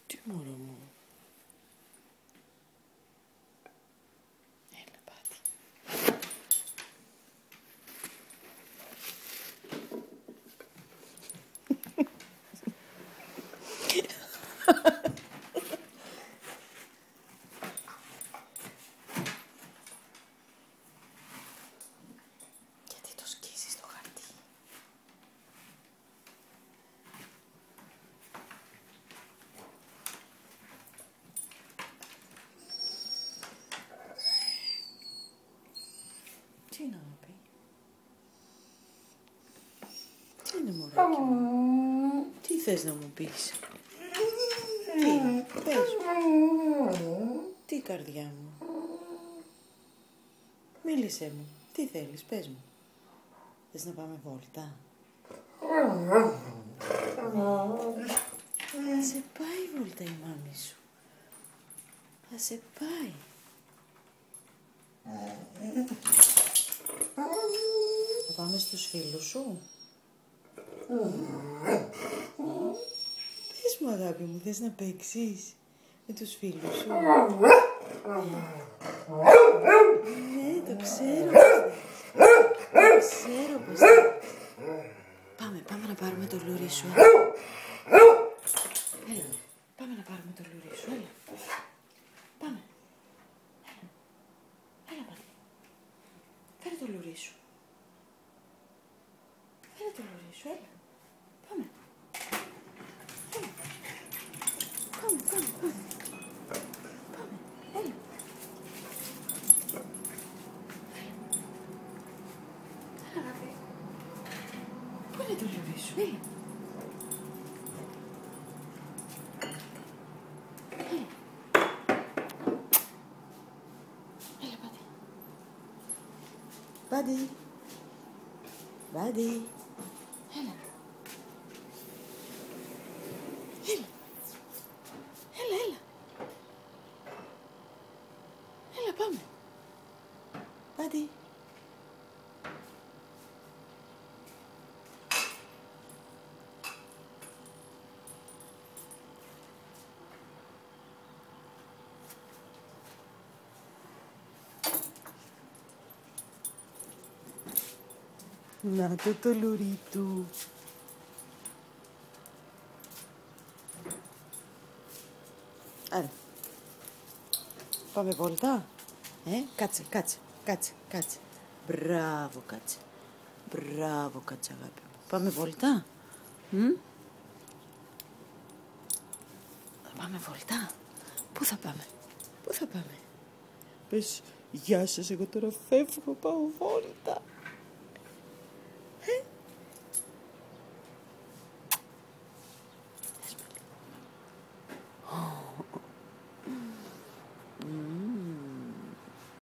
Τι μωρό μου. Έλα πάτη. Γιατί το σκίζεις το χαρτί. Τι να μου πει. Τι είναι μωράκι μου. Τι θες να μου πεις. Τι, πες μου. Τι καρδιά μου. Μίλησέ μου. Τι θέλεις, πες μου. Θες να πάμε βόλτα. Θα σε πάει βόλτα η μάμη σου. Θα σε πάει. Θα πάμε στους φίλους σου. Πες μου αγάπη μου, θες να παίξεις με τους φίλους σου. Ναι, το ξέρω πως θες. Το ξέρω πως θες. Πάμε να πάρουμε το λουρί σου. Έλα, πάμε να πάρουμε το λουρί σου, έλα. Πάμε. Έλα πάμε. Φέρε το λουρί σου. Φέρε το λουρί σου, έλα. Πάμε. Πάμε. Πάμε, έλα. Έλα, αγάπη. Πού είναι το λουρί σου, έλα. Έλα, Μπάντι. Μπάντι. Έλα. Έλα. Έλα, πάμε. Μπάντι. Να το λουρί του. Άρα. Πάμε βόλτα. Κάτσε. Μπράβο, κάτσε. Μπράβο, κάτσε αγάπη μου. Πάμε βόλτα. Θα πάμε βόλτα. Πού θα πάμε. Πες, γεια σας, εγώ τώρα φεύγω, πάω βόλτα.